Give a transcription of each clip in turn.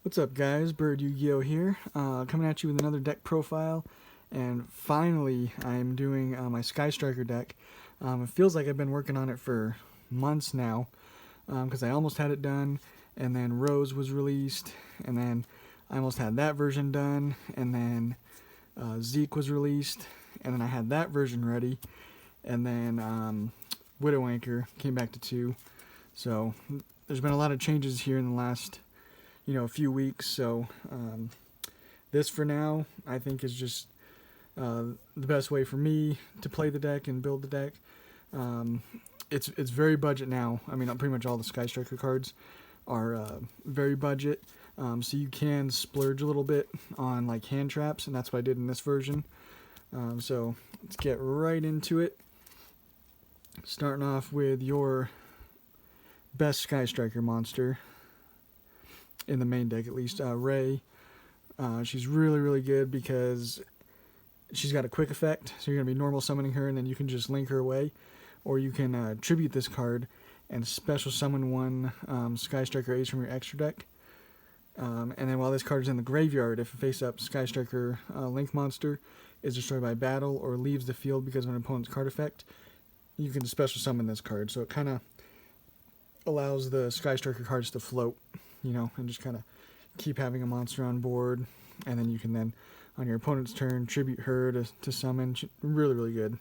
What's up, guys? Bird Yugioh here, coming at you with another deck profile, and finally I'm doing my Sky Striker deck. It feels like I've been working on it for months now, because I almost had it done, and then Rose was released, and then I almost had that version done, and then Zeke was released, and then I had that version ready, and then Widow Anchor came back to 2. So there's been a lot of changes here in the last a few weeks, so this for now I think is just the best way for me to play the deck and build the deck. It's very budget now. I mean, pretty much all the Sky Striker cards are very budget, so you can splurge a little bit on like hand traps, and that's what I did in this version. So let's get right into it, starting off with your best Sky Striker monster in the main deck, at least, Ray. She's really good because she's got a quick effect, so you're going to be normal summoning her and then you can just link her away, or you can tribute this card and special summon one Sky Striker Ace from your extra deck, and then while this card is in the graveyard, if a face-up Sky Striker link monster is destroyed by battle or leaves the field because of an opponent's card effect, you can special summon this card. So it kind of allows the Sky Striker cards to float, and just kind of keep having a monster on board, and then you can then, on your opponent's turn, tribute her to summon. Really good.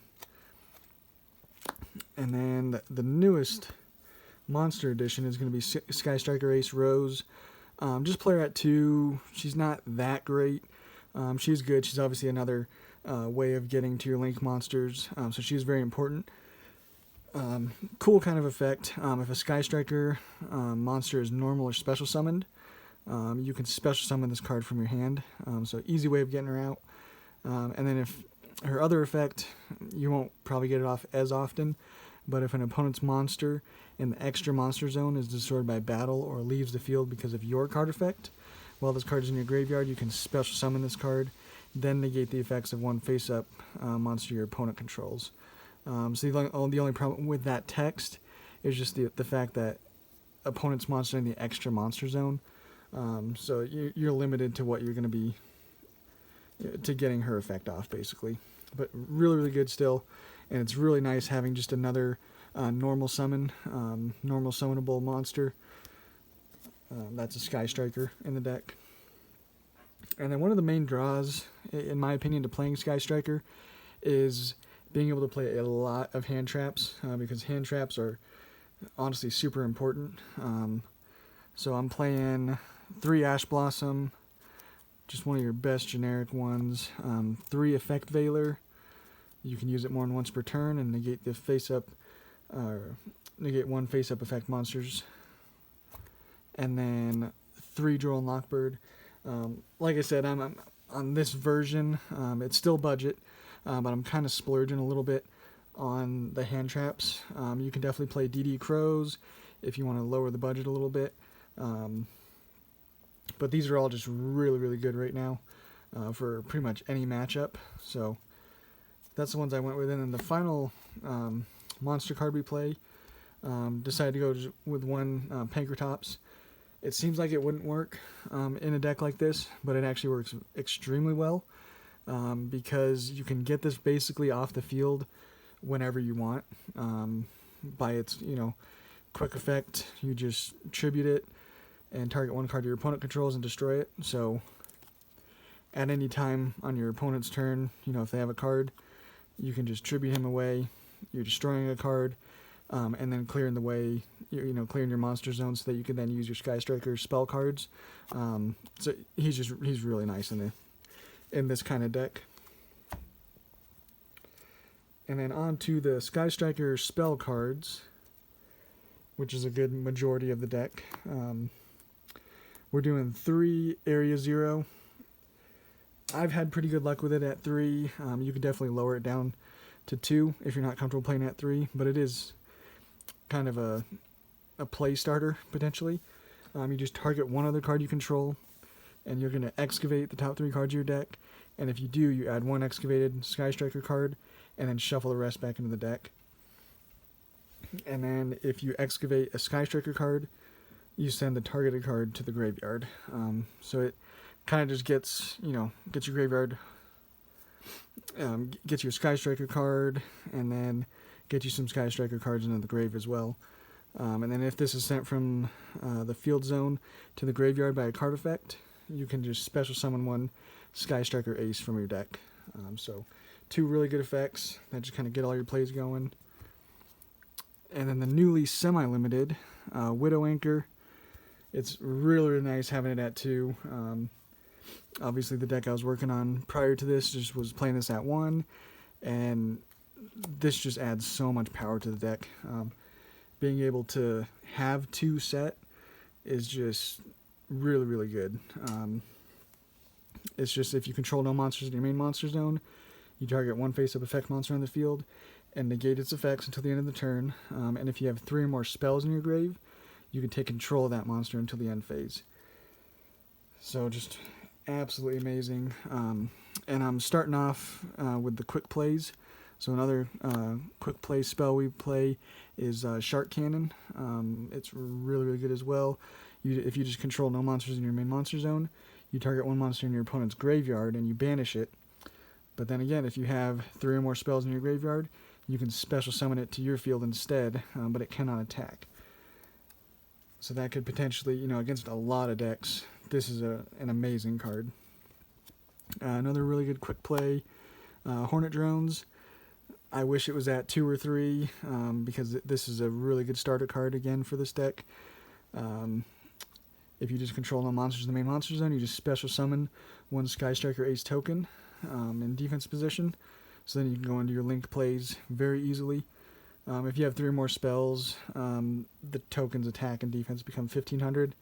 And then the newest monster edition is going to be Sky Striker Ace Rose. Just play her at 2. She's not that great. She's good. She's obviously another way of getting to your link monsters, so she's very important. Cool kind of effect. If a Sky Striker monster is normal or special summoned, you can special summon this card from your hand. So easy way of getting her out. And then if her other effect, you won't probably get it off as often, but if an opponent's monster in the extra monster zone is destroyed by battle or leaves the field because of your card effect, while this card is in your graveyard, you can special summon this card, then negate the effects of one face-up monster your opponent controls. So the only problem with that text is just the fact that opponent's monster in the extra monster zone. So you're limited to what you're going to be to getting her effect off, basically. But really good still, and it's really nice having just another normal summonable monster. That's a Sky Striker in the deck. And then one of the main draws, in my opinion, to playing Sky Striker is being able to play a lot of hand traps, because hand traps are honestly super important. So I'm playing 3 Ash Blossom, just one of your best generic ones, 3 Effect Veiler. You can use it more than once per turn and negate the negate one face-up effect monsters. And then 3 Droll and Lockbird. Like I said, I'm on this version, it's still budget, but I'm kind of splurging a little bit on the hand traps. You can definitely play DD Crows if you want to lower the budget a little bit. But these are all just really good right now for pretty much any matchup. So that's the ones I went with. And then the final monster card we play, decided to go with one Pankratops. It seems like it wouldn't work in a deck like this, but it actually works extremely well, because you can get this basically off the field whenever you want. By its quick effect, you just tribute it and target one card your opponent controls and destroy it. So at any time on your opponent's turn, if they have a card, you can just tribute him away. You're destroying a card, and then clearing the way, clearing your monster zone so that you can then use your Sky Striker spell cards. So he's really nice in this kind of deck. And then on to the Sky Striker spell cards, which is a good majority of the deck. We're doing 3 Area 0. I've had pretty good luck with it at 3. You can definitely lower it down to 2 if you're not comfortable playing at 3, but it is kind of a play starter, potentially. You just target one other card you control, and you're going to excavate the top 3 cards of your deck, and if you do, you add 1 excavated Sky Striker card, and then shuffle the rest back into the deck. And then if you excavate a Sky Striker card, you send the targeted card to the graveyard. So it kind of just gets your graveyard, gets you a Sky Striker card, and then get you some Sky Striker cards into the grave as well. And then if this is sent from the field zone to the graveyard by a card effect, you can just special summon one Sky Striker Ace from your deck. So 2 really good effects that just kind of get all your plays going. And then the newly semi-limited Widow Anchor. It's really, really nice having it at 2. Obviously the deck I was working on prior to this just was playing this at 1, and this just adds so much power to the deck. Being able to have 2 set is just really, really good. It's just if you control no monsters in your main monster zone, you target 1 face-up effect monster on the field and negate its effects until the end of the turn. And if you have 3 or more spells in your grave, you can take control of that monster until the end phase. So just absolutely amazing. And I'm starting off with the quick plays. So another quick play spell we play is Shark Cannon. It's really, really good as well. If you just control no monsters in your main monster zone, you target 1 monster in your opponent's graveyard and you banish it. But then again, if you have 3 or more spells in your graveyard, you can special summon it to your field instead, but it cannot attack. So that could potentially, against a lot of decks, this is an amazing card. Another really good quick play, Hornet Drones. I wish it was at 2 or 3, because this is a really good starter card again for this deck. If you just control no monsters in the main monster zone, you just special summon 1 Sky Striker Ace token in defense position. So then you can go into your link plays very easily. If you have 3 or more spells, the token's attack and defense become 1500.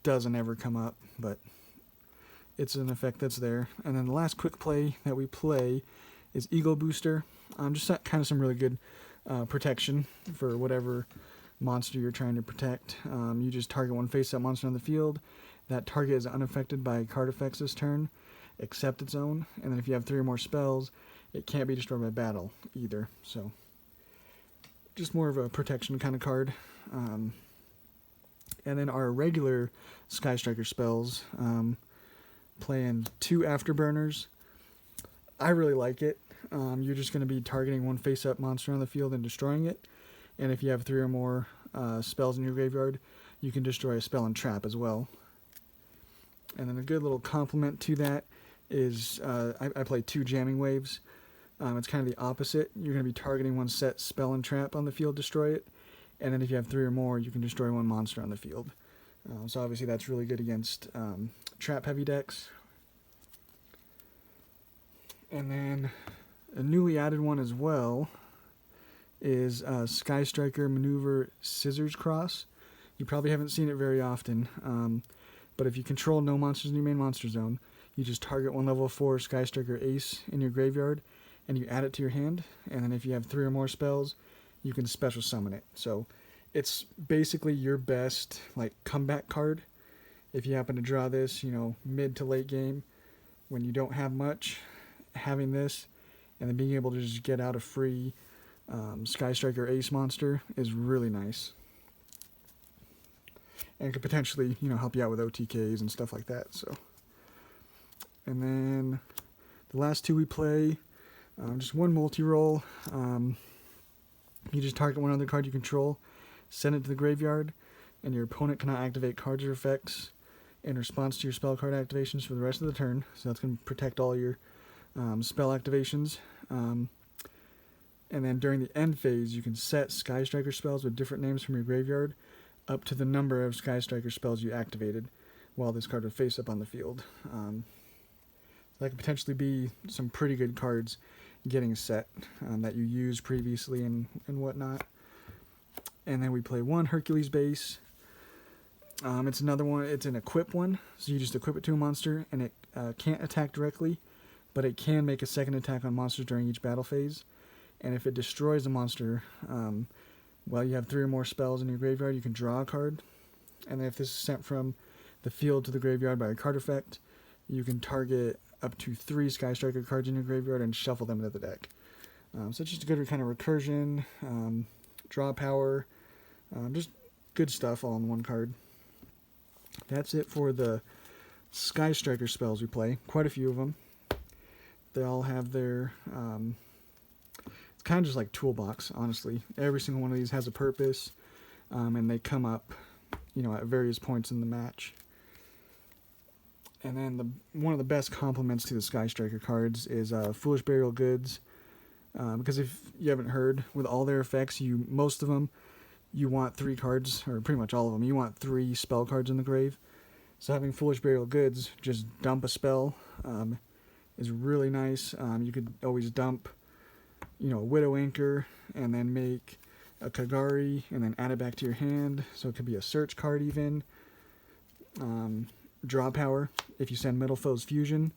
Doesn't ever come up, but it's an effect that's there. And then the last quick play that we play is Eagle Booster. Just kind of some really good protection for whatever monster you're trying to protect. You just target 1 face-up monster on the field. That target is unaffected by card effects this turn, except its own. And then if you have 3 or more spells, it can't be destroyed by battle either. So just more of a protection kind of card. And then our regular Sky Striker spells, playing 2 Afterburners. I really like it. You're just going to be targeting 1 face-up monster on the field and destroying it. And if you have 3 or more spells in your graveyard, you can destroy a spell and trap as well. And then a good little complement to that is I play 2 Jamming Waves. It's kind of the opposite. You're going to be targeting 1 set spell and trap on the field, destroy it. And then if you have 3 or more, you can destroy 1 monster on the field. So obviously that's really good against trap-heavy decks. And then a newly added one as well is Sky Striker Maneuver Scissors Cross. You probably haven't seen it very often, but if you control no monsters in your main monster zone, you just target 1 level 4 Sky Striker Ace in your graveyard, and you add it to your hand, and then if you have 3 or more spells, you can special summon it. So it's basically your best comeback card. If you happen to draw this, mid to late game, when you don't have much, having this, and then being able to just get out a free Sky Striker Ace monster is really nice. And could potentially, help you out with OTKs and stuff like that. So, and then the last 2 we play, just 1 multi-roll. You just target 1 other card you control, send it to the graveyard, and your opponent cannot activate cards or effects in response to your spell card activations for the rest of the turn. So that's going to protect all your spell activations. And then during the end phase, you can set Sky Striker spells with different names from your graveyard up to the number of Sky Striker spells you activated while this card would face up on the field. That could potentially be some pretty good cards getting set that you used previously and whatnot. And then we play 1 Hercules base. It's another one. It's an equip one, so you just equip it to a monster, and it can't attack directly, but it can make a second attack on monsters during each battle phase. And if it destroys a monster, while you have 3 or more spells in your graveyard, you can draw a card. And then if this is sent from the field to the graveyard by a card effect, you can target up to 3 Sky Striker cards in your graveyard and shuffle them into the deck. So it's just a good kind of recursion, draw power, just good stuff all in one card. That's it for the Sky Striker spells we play. Quite a few of them. They all have their... it's kind of just like toolbox, honestly. Every single one of these has a purpose, and they come up, at various points in the match. And then one of the best complements to the Sky Striker cards is Foolish Burial Goods. Because if you haven't heard, with all their effects, most of them, you want 3 cards, or pretty much all of them, you want 3 spell cards in the grave. So having Foolish Burial Goods, just dump a spell, is really nice. You could always dump, a Widow Anchor, and then make a Kagari, and then add it back to your hand. So it could be a search card even. Draw power. If you send Middle Foes Fusion,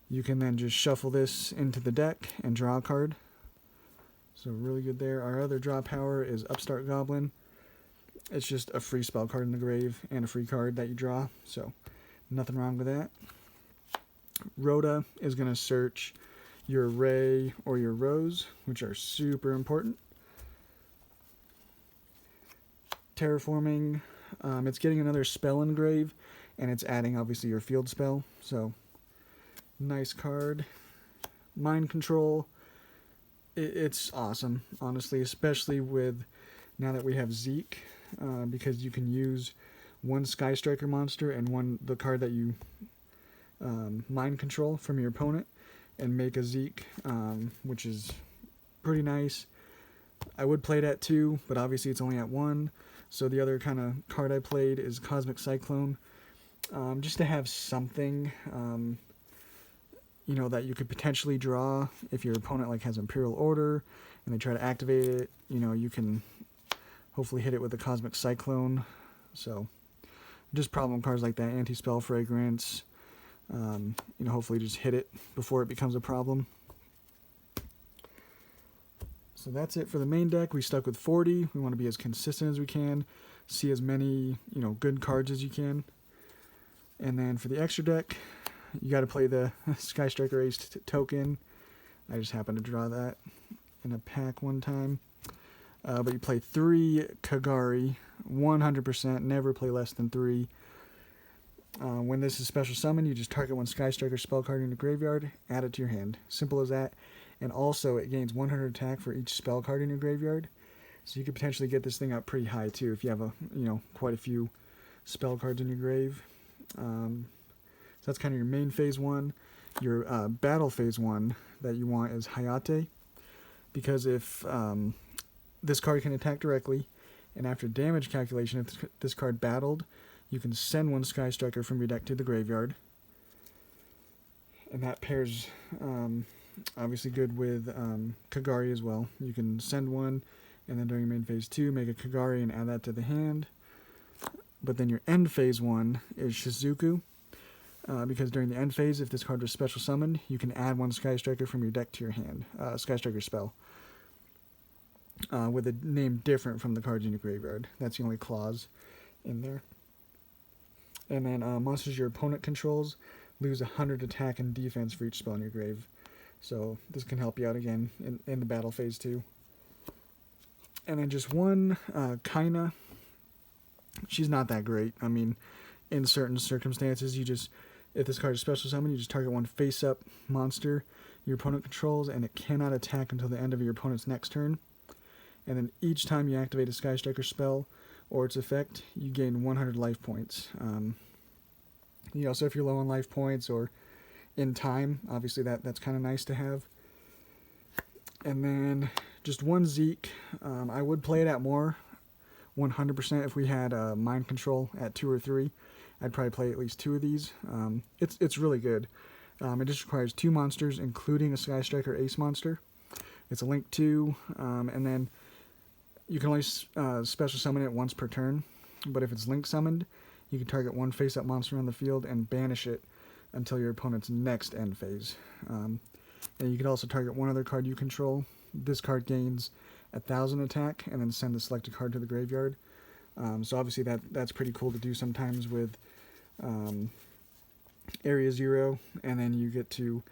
you can then just shuffle this into the deck and draw a card. So really good there. Our other draw power is Upstart Goblin. It's just a free spell card in the grave and a free card that you draw. So nothing wrong with that. Rhoda is going to search your Ray or your Rose, which are super important. Terraforming, it's getting another spell in grave, and it's adding obviously your field spell. So nice card. Mind Control. It's awesome, honestly, especially with now that we have Zeke, because you can use one Sky Striker monster and the card that you mind control from your opponent and make a Zeke, which is pretty nice. I would play it at 2, but obviously it's only at 1. So the other kind of card I played is Cosmic Cyclone, just to have something, that you could potentially draw if your opponent has Imperial Order and they try to activate it. You can hopefully hit it with a Cosmic Cyclone. So just problem cards like that, Anti-Spell Fragrance, hopefully just hit it before it becomes a problem. So that's it for the main deck. We stuck with 40. We want to be as consistent as we can, see as many, good cards as you can. And then for the extra deck, you got to play the Sky Striker Ace token. I just happened to draw that in a pack one time. But you play 3 Kagari, 100%, never play less than 3. When this is special summon, you just target one Sky Striker spell card in the graveyard, add it to your hand. Simple as that. And also, it gains 100 attack for each spell card in your graveyard. So you could potentially get this thing up pretty high too if you have quite a few spell cards in your grave. So that's kind of your main phase 1. Your battle phase 1 that you want is Hayate, because if this card can attack directly, and after damage calculation, if this card battled, you can send one Sky Striker from your deck to the graveyard. And that pairs obviously good with Kagari as well. You can send one, and then during main phase 2, make a Kagari and add that to the hand. But then your end phase 1 is Shizuku, because during the end phase, if this card was special summoned, you can add one Sky Striker from your deck to your hand, Sky Striker spell, with a name different from the cards in your graveyard. That's the only clause in there. And then monsters your opponent controls lose 100 attack and defense for each spell in your grave. So this can help you out again in the battle phase 2. And then just one Kaina. She's not that great. I mean, in certain circumstances, if this card is special summon, you just target one face-up monster your opponent controls, and it cannot attack until the end of your opponent's next turn. And then each time you activate a Sky Striker spell or its effect, you gain 100 life points. So if you're low on life points or in time, obviously that's kind of nice to have. And then just one Zeke. I would play it at more, 100%. If we had mind control at 2 or 3, I'd probably play at least 2 of these. It's really good. It just requires 2 monsters, including a Sky Striker Ace monster. It's a Link 2, and then you can only special summon it once per turn. But if it's Link summoned, you can target one face-up monster on the field and banish it until your opponent's next end phase. And you can also target one other card you control. This card gains 1,000 attack, and then send the selected card to the graveyard. So obviously that's pretty cool to do sometimes with Area 0, and then you get to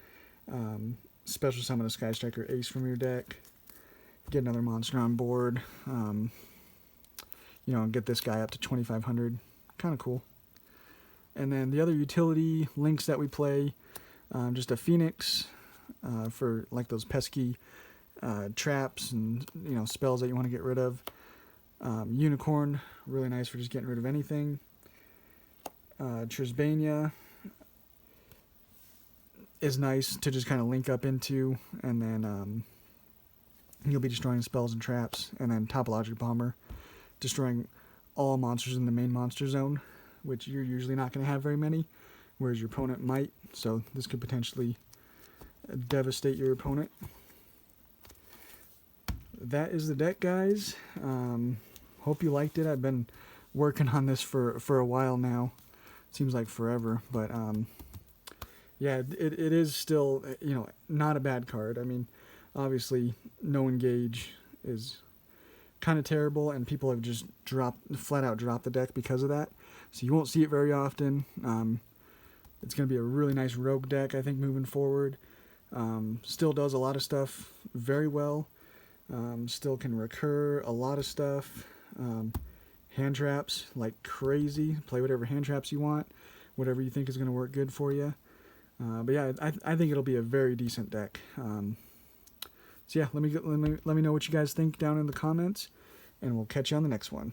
special summon a Sky Striker Ace from your deck, get another monster on board. you know, get this guy up to 2,500. Kind of cool. And then the other utility links that we play, just a Phoenix for like those pesky traps and, you know, spells that you want to get rid of. Unicorn, really nice for just getting rid of anything. Trisbania is nice to just kind of link up into, and then you'll be destroying spells and traps. And then Topologic Bomber, destroying all monsters in the main monster zone, which you're usually not going to have very many, whereas your opponent might. So this could potentially devastate your opponent. That is the deck, guys. Hope you liked it. I've been working on this for a while now. Seems like forever, but yeah, it is still, you know, not a bad card. I mean, obviously, no engage is kind of terrible, and people have just flat out dropped the deck because of that. So you won't see it very often. It's going to be a really nice rogue deck, I think, moving forward. Still does a lot of stuff very well. Still can recur a lot of stuff. Hand traps like crazy. Play whatever hand traps you want, whatever you think is going to work good for you. But yeah, I think it'll be a very decent deck. So yeah, let me know what you guys think down in the comments, and we'll catch you on the next one.